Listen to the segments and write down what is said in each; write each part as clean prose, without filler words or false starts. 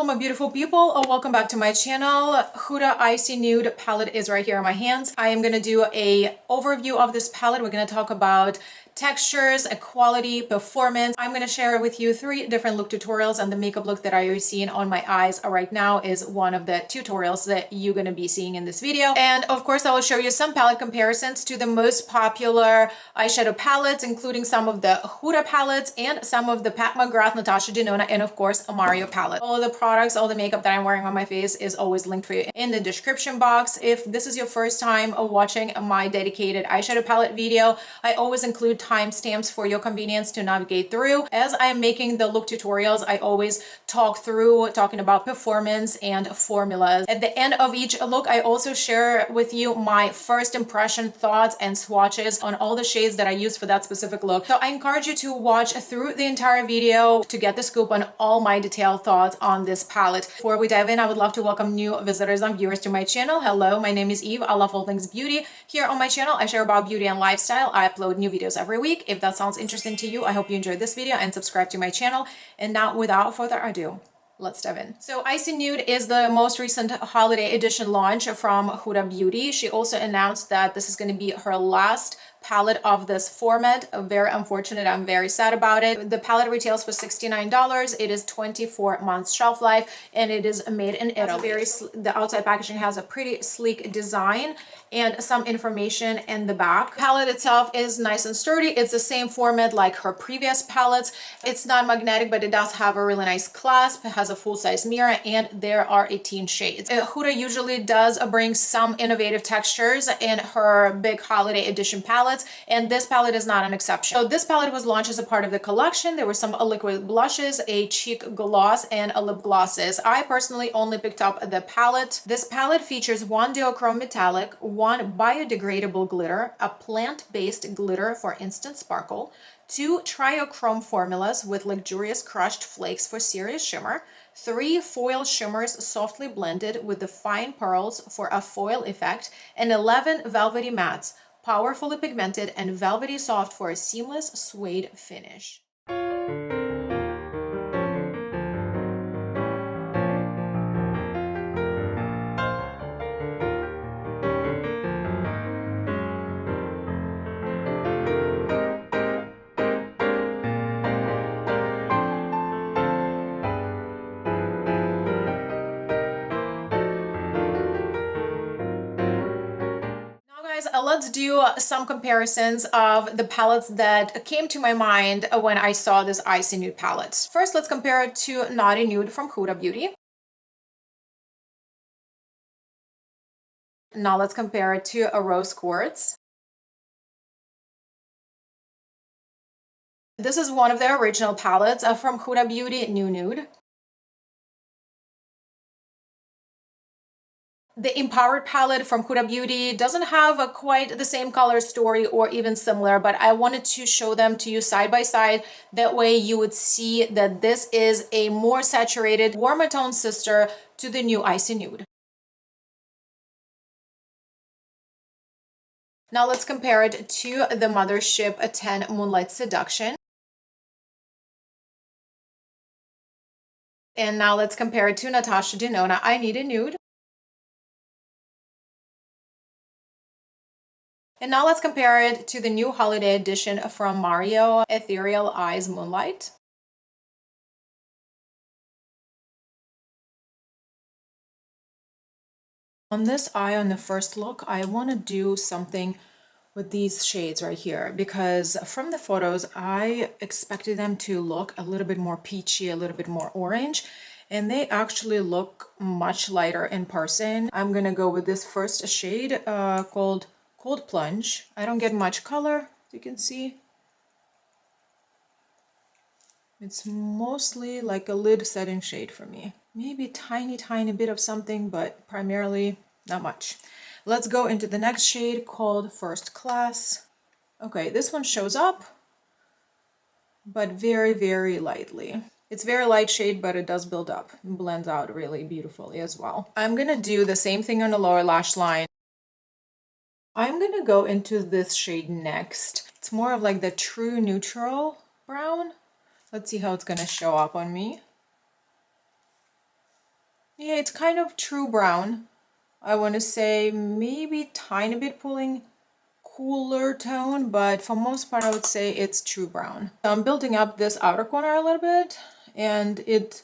Hello my beautiful people, welcome back to my channel. Huda Icy Nude palette is right here in my hands. I am going to do a overview of this palette. We're going to talk about textures, quality, performance. I'm going to share with you 3 different look tutorials, and the makeup look that I'm seeing on my eyes right now is one of the tutorials that you're going to be seeing in this video. And of course I will show you some palette comparisons to the most popular eyeshadow palettes, including some of the Huda palettes and some of the Pat McGrath, Natasha Denona, and of course a Mario palette. All of the products, all the makeup that I'm wearing on my face is always linked for you in the description box. If this is your first time watching my dedicated eyeshadow palette video, I always include timestamps for your convenience to navigate through. As I am making the look tutorials, I always talking about performance and formulas. At the end of each look, I also share with you my first impression thoughts and swatches on all the shades that I use for that specific look. So I encourage you to watch through the entire video to get the scoop on all my detailed thoughts on this palette. Before we dive in, I would love to welcome new visitors and viewers to my channel. Hello, my name is Eve. I love all things beauty. Here on my channel, I share about beauty and lifestyle. I upload new videos every week. If that sounds interesting to you, I hope you enjoyed this video and subscribe to my channel. And now, without further ado, let's dive in. So Icy Nude is the most recent holiday edition launch from Huda Beauty. She also announced that this is going to be her last palette of this format. Very unfortunate. I'm very sad about it. The palette retails for $69. It is 24 months shelf life and it is made in Italy. The outside packaging has a pretty sleek design and some information in the back. The palette itself is nice and sturdy. It's the same format like her previous palettes. It's not magnetic, but it does have a really nice clasp. It has a full-size mirror and there are 18 shades. Huda usually does bring some innovative textures in her big holiday edition palettes, and this palette is not an exception. So this palette was launched as a part of the collection. There were some liquid blushes, a cheek gloss, and a lip glosses. I personally only picked up the palette. This palette features 1 duochrome metallic, 1 biodegradable glitter, a plant-based glitter for instant sparkle, 2 triochrome formulas with luxurious crushed flakes for serious shimmer, 3 foil shimmers softly blended with the fine pearls for a foil effect, and 11 velvety mattes, powerfully pigmented and velvety soft for a seamless suede finish. Let's do some comparisons of the palettes that came to my mind when I saw this Icy Nude palette. First, let's compare it to Naughty Nude from Huda Beauty. Now let's compare it to a Rose Quartz. This is one of the original palettes from Huda Beauty, New Nude. The Empowered palette from Huda Beauty doesn't have quite the same color story or even similar, but I wanted to show them to you side by side. That way you would see that this is a more saturated, warmer tone sister to the new Icy Nude. Now let's compare it to the Mothership 10 Moonlight Seduction. And now let's compare it to Natasha Denona, I Need a Nude. And now let's compare it to the new holiday edition from Mario, Ethereal Eyes Moonlight. On this eye, on the first look, I want to do something with these shades right here, because from the photos, I expected them to look a little bit more peachy, a little bit more orange, and they actually look much lighter in person. I'm going to go with this first shade called Cold Plunge. I don't get much color, as you can see. It's mostly like a lid setting shade for me. Maybe tiny bit of something, but primarily not much. Let's go into the next shade called First Class. Okay, this one shows up, but very lightly. It's very light shade, but it does build up and blends out really beautifully as well. I'm gonna do the same thing on the lower lash line. I'm going to go into this shade next. It's more of like the true neutral brown. Let's see how it's going to show up on me. Yeah, it's kind of true brown. I want to say maybe tiny bit pulling cooler tone, but for most part I would say it's true brown. So I'm building up this outer corner a little bit, and it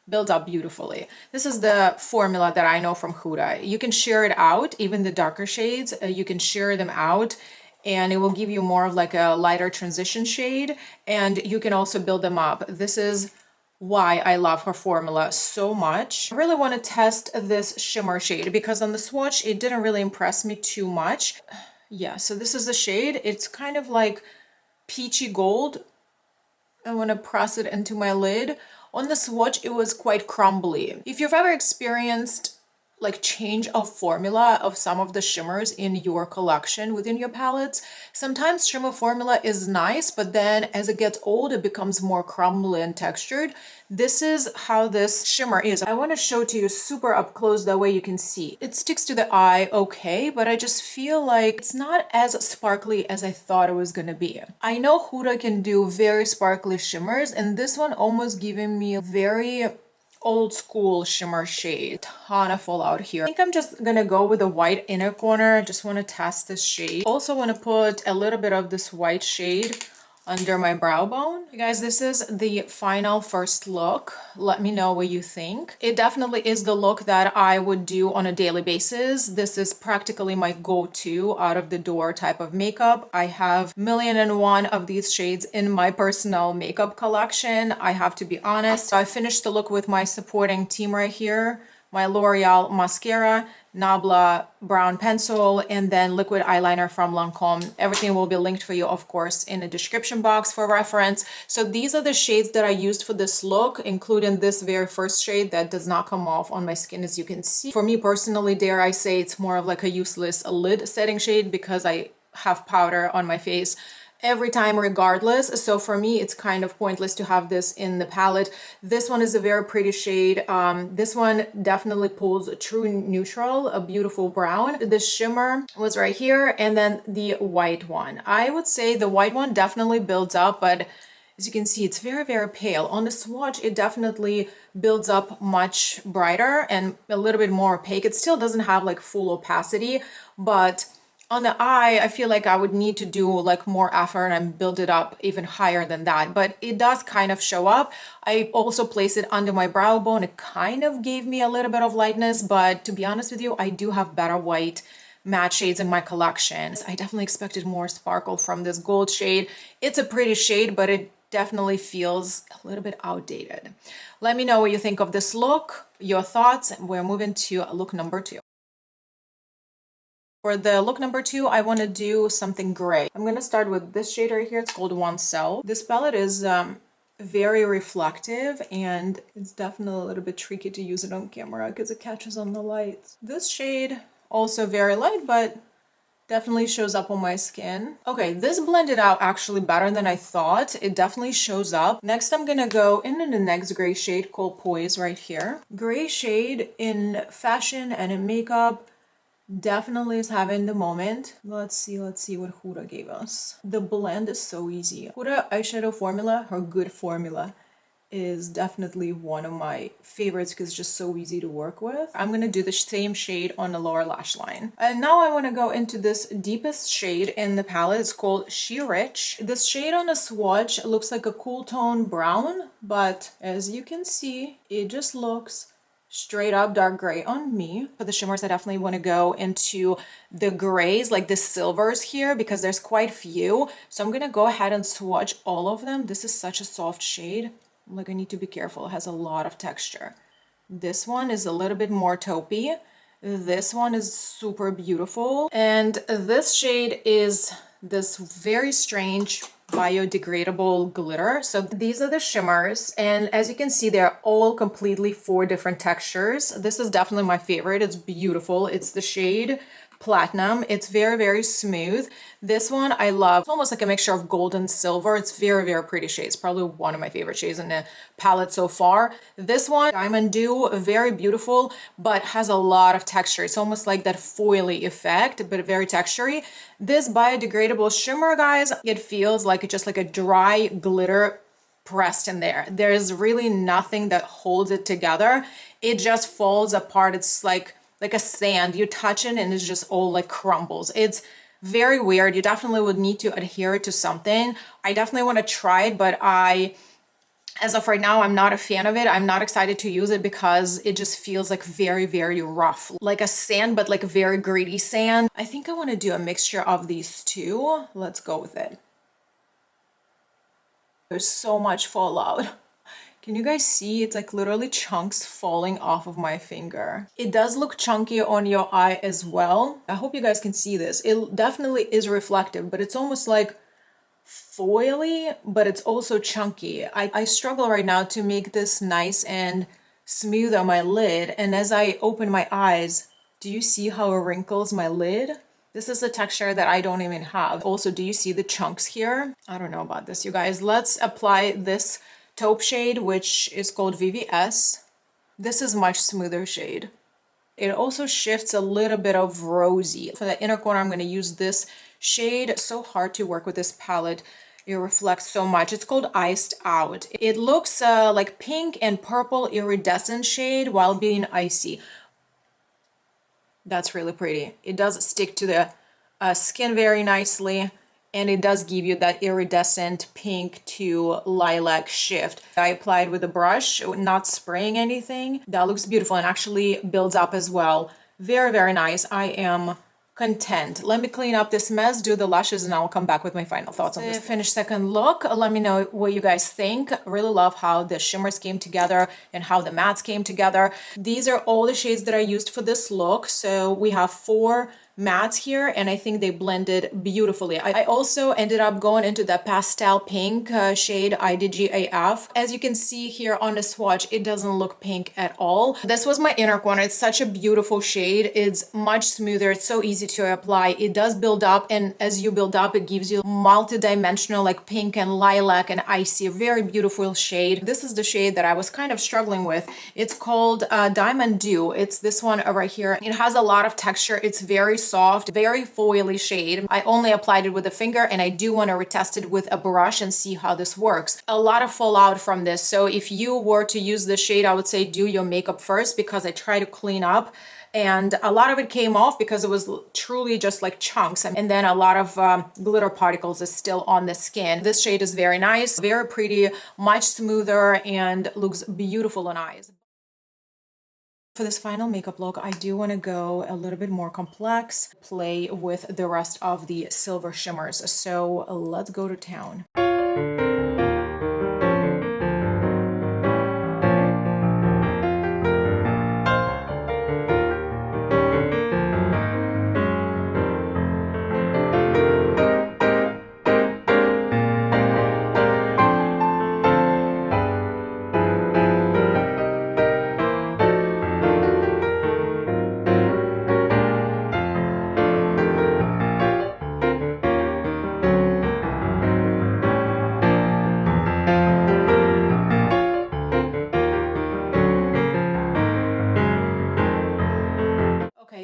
builds up beautifully. This is the formula that I know from Huda. You can sheer it out, even the darker shades, you can sheer them out, and it will give you more of like a lighter transition shade, and you can also build them up. This is why I love her formula so much. I really want to test this shimmer shade because on the swatch it didn't really impress me too much. Yeah, so this is the shade. It's kind of like peachy gold. I want to press it into my lid. On the swatch, it was quite crumbly. If you've ever experienced like change of formula of some of the shimmers in your collection within your palettes, sometimes shimmer formula is nice, but then as it gets old, it becomes more crumbly and textured. This is how this shimmer is. I want to show to you super up close, that way you can see. It sticks to the eye okay, but I just feel like it's not as sparkly as I thought it was gonna be. I know Huda can do very sparkly shimmers, and this one almost giving me a very old school shimmer shade. Ton of fallout here. I think I'm just gonna go with a white inner corner. I just want to test this shade. Also want to put a little bit of this white shade under my brow bone. You guys, this is the final first look. Let me know what you think. It definitely is the look that I would do on a daily basis. This is practically my go-to out of the door type of makeup. I have 1,000,001 of these shades in my personal makeup collection. I have to be honest. I finished the look with my supporting team right here. My L'Oreal mascara, Nabla brown pencil, and then liquid eyeliner from Lancome. Everything will be linked for you, of course, in the description box for reference. So these are the shades that I used for this look, including this very first shade that does not come off on my skin, as you can see. For me personally, dare I say, it's more of like a useless lid setting shade because I have powder on my face every time regardless. So for me, it's kind of pointless to have this in the palette. This one is a very pretty shade. This one definitely pulls a true neutral, a beautiful brown. The shimmer was right here, and then the white one. I would say the white one definitely builds up, but as you can see, it's very, very pale. On the swatch, it definitely builds up much brighter and a little bit more opaque. It still doesn't have like full opacity, but on the eye, I feel like I would need to do like more effort and build it up even higher than that, but it does kind of show up. I also place it under my brow bone. It kind of gave me a little bit of lightness, but to be honest with you, I do have better white matte shades in my collection. I definitely expected more sparkle from this gold shade. It's a pretty shade, but it definitely feels a little bit outdated. Let me know what you think of this look, your thoughts. We're moving to look number 2. For the look number 2, I want to do something gray. I'm going to start with this shade right here. It's called One Cell. This palette is very reflective, and it's definitely a little bit tricky to use it on camera because it catches on the lights. This shade, also very light, but definitely shows up on my skin. Okay, this blended out actually better than I thought. It definitely shows up. Next, I'm gonna go into the next gray shade called Poise right here. Gray shade in fashion and in makeup definitely is having the moment. Let's see what Huda gave us. The blend is so easy. Huda eyeshadow formula, her good formula, is definitely one of my favorites because it's just so easy to work with. I'm gonna do the same shade on the lower lash line. And now I wanna go into this deepest shade in the palette. It's called She Rich. This shade on the swatch looks like a cool tone brown, but as you can see, it just looks straight up dark gray on me. For the shimmers, I definitely want to go into the grays, like the silvers here, because there's quite few. So I'm going to go ahead and swatch all of them. This is such a soft shade. Like, I need to be careful. It has a lot of texture. This one is a little bit more taupey. This one is super beautiful. And this shade is this very strange biodegradable glitter. So these are the shimmers, and as you can see, they're all completely 4 different textures. This is definitely my favorite. It's beautiful. It's the shade Platinum. It's very, very smooth. This one I love. It's almost like a mixture of gold and silver. It's very, very pretty shade. It's probably one of my favorite shades in the palette so far. This one, Diamond Dew, very beautiful, but has a lot of texture. It's almost like that foily effect, but very textury. This biodegradable shimmer, guys, it feels like it's just like a dry glitter pressed in there. There's really nothing that holds it together. It just falls apart. It's like a sand. You touch it and it's just all like crumbles. It's very weird. You definitely would need to adhere it to something. I definitely want to try it, but as of right now, I'm not a fan of it. I'm not excited to use it because it just feels like very, very rough. Like a sand, but like a very gritty sand. I think I want to do a mixture of these two. Let's go with it. There's so much fallout. Can you guys see? It's like literally chunks falling off of my finger. It does look chunky on your eye as well. I hope you guys can see this. It definitely is reflective, but it's almost like foily, but it's also chunky. I struggle right now to make this nice and smooth on my lid. And as I open my eyes, do you see how it wrinkles my lid? This is a texture that I don't even have. Also, do you see the chunks here? I don't know about this, you guys. Let's apply this taupe shade, which is called VVS. This is much smoother shade. It also shifts a little bit of rosy. For the inner corner, I'm going to use this shade. It's so hard to work with this palette. It reflects so much. It's called Iced Out. It looks like pink and purple iridescent shade while being icy. That's really pretty. It does stick to the skin very nicely, and it does give you that iridescent pink to lilac shift. I applied with a brush, not spraying anything. That looks beautiful and actually builds up as well. Very, very nice. I am content. Let me clean up this mess, do the lashes, and I'll come back with my final thoughts on this finished second look. Let me know what you guys think. Really love how the shimmers came together and how the mattes came together. These are all the shades that I used for this look. So we have 4 mattes here, and I think they blended beautifully. I also ended up going into the pastel pink shade IDGAF. As you can see here on the swatch, it doesn't look pink at all. This was my inner corner. It's such a beautiful shade. It's much smoother. It's so easy to apply. It does build up, and as you build up, it gives you multi-dimensional like pink and lilac and icy, very beautiful shade. This is the shade that I was kind of struggling with. It's called Diamond Dew. It's this one right here. It has a lot of texture. It's very soft, very foily shade. I only applied it with a finger, and I do want to retest it with a brush and see how this works. A lot of fallout from this. So if you were to use this shade, I would say do your makeup first, because I try to clean up, and a lot of it came off because it was truly just like chunks, and then a lot of glitter particles is still on the skin. This shade is very nice, very pretty, much smoother, and looks beautiful on eyes. For this final makeup look, I do want to go a little bit more complex, play with the rest of the silver shimmers. So let's go to town.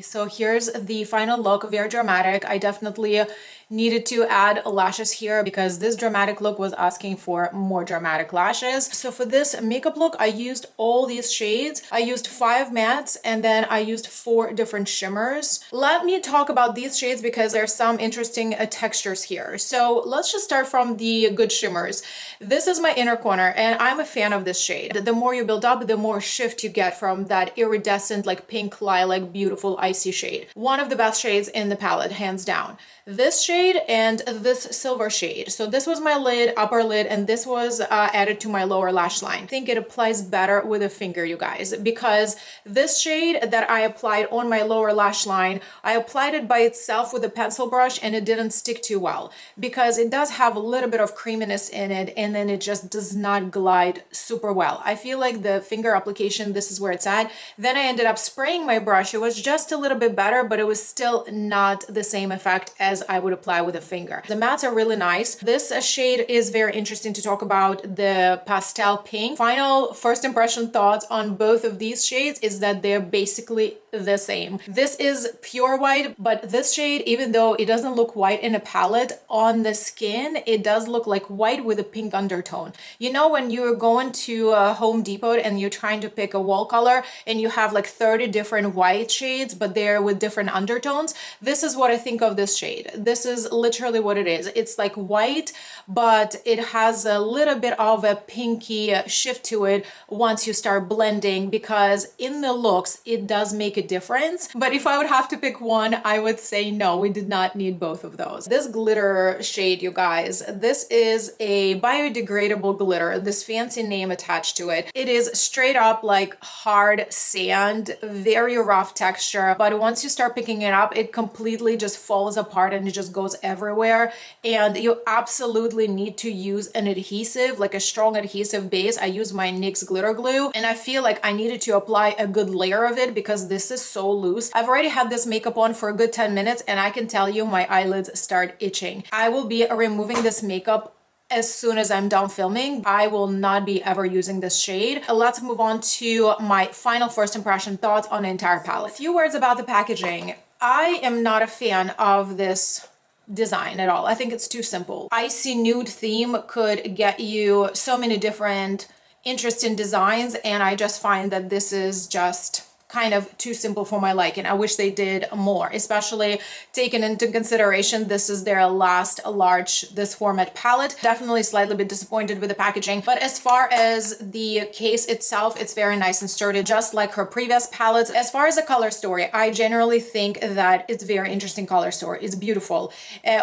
So here's the final look, very dramatic. I definitely needed to add lashes here because this dramatic look was asking for more dramatic lashes. So for this makeup look, I used all these shades. I used 5 mattes, and then I used 4 different shimmers. Let me talk about these shades because there's some interesting textures here. So let's just start from the good shimmers. This is my inner corner, and I'm a fan of this shade. The more you build up, the more shift you get from that iridescent, like pink lilac, beautiful icy shade. One of the best shades in the palette, hands down. This shade and this silver shade. So this was my lid, upper lid, and this was added to my lower lash line. I think it applies better with a finger, you guys, because this shade that I applied on my lower lash line, I applied it by itself with a pencil brush, and it didn't stick too well because it does have a little bit of creaminess in it, and then it just does not glide super well. I feel like the finger application, this is where it's at. Then I ended up spraying my brush. It was just a little bit better, but it was still not the same effect as I would apply with a finger. The mattes are really nice. This shade is very interesting to talk about, the pastel pink. Final first impression thoughts on both of these shades is that they're basically the same. This is pure white, but this shade, even though it doesn't look white in a palette, on the skin, it does look like white with a pink undertone. You know, when you're going to Home Depot and you're trying to pick a wall color and you have like 30 different white shades, but they're with different undertones, this is what I think of this shade. This is literally what it is. It's like white, but it has a little bit of a pinky shift to it once you start blending, because in the looks, it does make a difference. But if I would have to pick one, I would say no, we did not need both of those. This glitter shade, you guys, this is a biodegradable glitter, this fancy name attached to it. It is straight up like hard sand, very rough texture, but once you start picking it up, it completely just falls apart and it just goes everywhere. And you absolutely need to use an adhesive, like a strong adhesive base. I use my NYX glitter glue, and I feel like I needed to apply a good layer of it because this is so loose. I've already had this makeup on for a good 10 minutes and I can tell you my eyelids start itching. I will be removing this makeup as soon as I'm done filming. I will not be ever using this shade. Let's move on to my final first impression thoughts on the entire palette. A few words about the packaging. I am not a fan of this design at all. I think it's too simple. Icy nude theme could get you so many different interesting designs, and I just find that this is just kind of too simple for my liking. I wish they did more, especially taking into consideration this is their last large this format palette. Definitely slightly bit disappointed with the packaging, but as far as the case itself, it's very nice and sturdy, just like her previous palettes. As far as the color story, I generally think that it's very interesting color story. It's beautiful.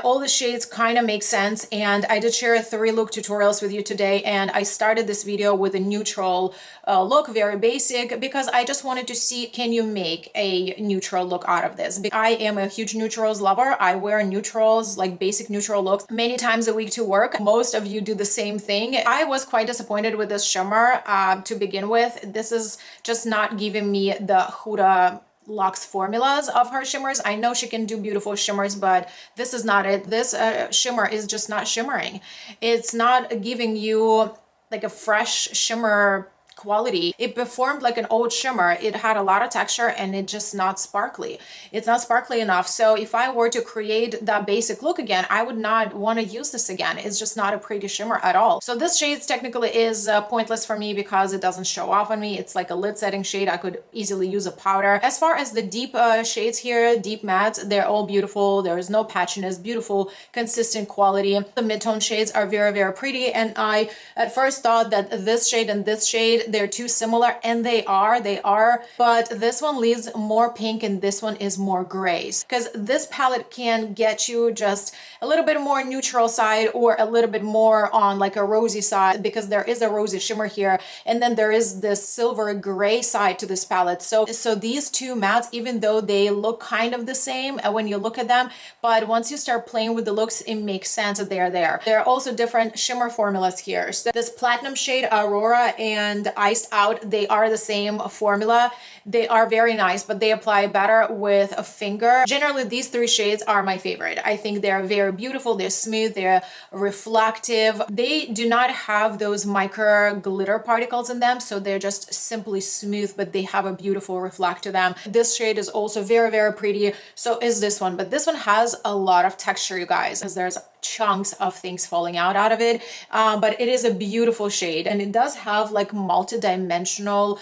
All the shades kind of make sense, and I did share 3 look tutorials with you today, and I started this video with a neutral look, very basic, because I just wanted to see, can you make a neutral look out of this? I am a huge neutrals lover. I wear neutrals, like basic neutral looks, many times a week to work. Most of you do the same thing. I was quite disappointed with this shimmer to begin with. This is just not giving me the Huda Luxe formulas of her shimmers. I know she can do beautiful shimmers, but this is not it. This shimmer is just not shimmering. It's not giving you like a fresh shimmer quality. It performed like an old shimmer. It had a lot of texture and it's just not sparkly. It's not sparkly enough. So if I were to create that basic look again, I would not want to use this again. It's just not a pretty shimmer at all. So this shade technically is pointless for me because it doesn't show off on me. It's like a lid setting shade. I could easily use a powder. As far as the deep shades here, deep mattes, they're all beautiful. There is no patchiness, beautiful, consistent quality. The mid-tone shades are very, very pretty. And I at first thought that this shade and this shade, they're too similar, and they are, but this one leaves more pink and this one is more grays, because this palette can get you just a little bit more neutral side or a little bit more on like a rosy side, because there is a rosy shimmer here and then there is this silver gray side to this palette. So these two mattes, even though they look kind of the same when you look at them, but once you start playing with the looks, it makes sense that they are there. There are also different shimmer formulas here. So this platinum shade Aurora and Iced Out, they are the same formula. They are very nice, but they apply better with a finger. Generally, these 3 shades are my favorite. I think they're very beautiful. They're smooth. They're reflective. They do not have those micro glitter particles in them, so they're just simply smooth, but they have a beautiful reflect to them. This shade is also very, very pretty. So is this one, but this one has a lot of texture, you guys, because there's chunks of things falling out of it, but it is a beautiful shade, and it does have like multi-dimensional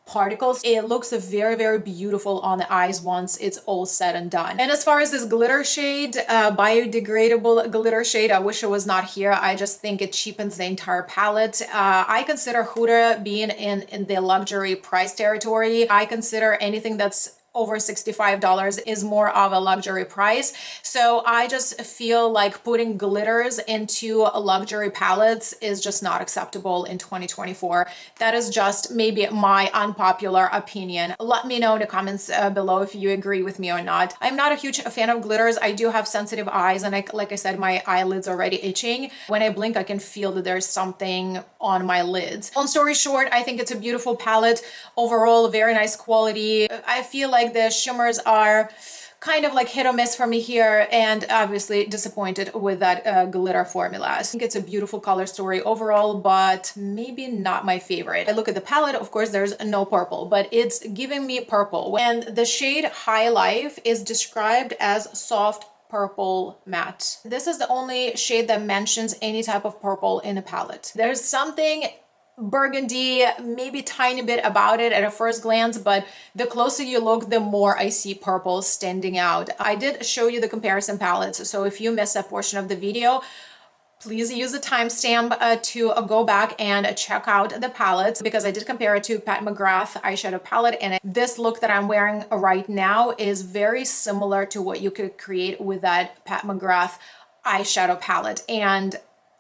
particles. It looks very, very beautiful on the eyes once it's all said and done. And as far as this glitter shade, biodegradable glitter shade, I wish it was not here. I just think it cheapens the entire palette. I consider Huda being in the luxury price territory. I consider anything that's over $65 is more of a luxury price. So I just feel like putting glitters into luxury palettes is just not acceptable in 2024. That is just maybe my unpopular opinion. Let me know in the comments below if you agree with me or not. I'm not a huge fan of glitters. I do have sensitive eyes, and like I said, my eyelids are already itching. When I blink, I can feel that there's something on my lids. Long story short, I think it's a beautiful palette. Overall, very nice quality. I feel like the shimmers are kind of like hit or miss for me here, and obviously disappointed with that glitter formula. I think it's a beautiful color story overall, but maybe not my favorite. I look at the palette, of course there's no purple, but it's giving me purple, and the shade High Life is described as soft purple matte. This is the only shade that mentions any type of purple in the palette. There's something burgundy, maybe tiny bit about it at a first glance, but the closer you look, the more I see purple standing out. I did show you the comparison palettes, so if you missed that portion of the video, please use the timestamp to go back and check out the palettes, because I did compare it to Pat McGrath eyeshadow palette, and this look that I'm wearing right now is very similar to what you could create with that Pat McGrath eyeshadow palette. And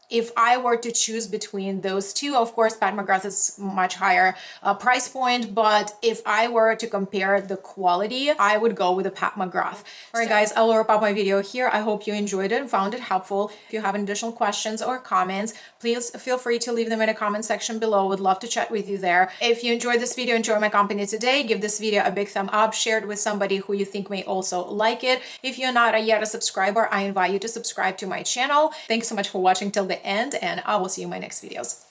if I were to choose between those two, of course, Pat McGrath is much higher price point, but if I were to compare the quality, I would go with the Pat McGrath. All right, guys, I'll wrap up my video here. I hope you enjoyed it and found it helpful. If you have any additional questions or comments, please feel free to leave them in the comment section below. Would love to chat with you there. If you enjoyed this video, enjoy my company today, give this video a big thumb up, share it with somebody who you think may also like it. If you're not yet a subscriber, I invite you to subscribe to my channel. Thanks so much for watching till the end, and I will see you in my next videos.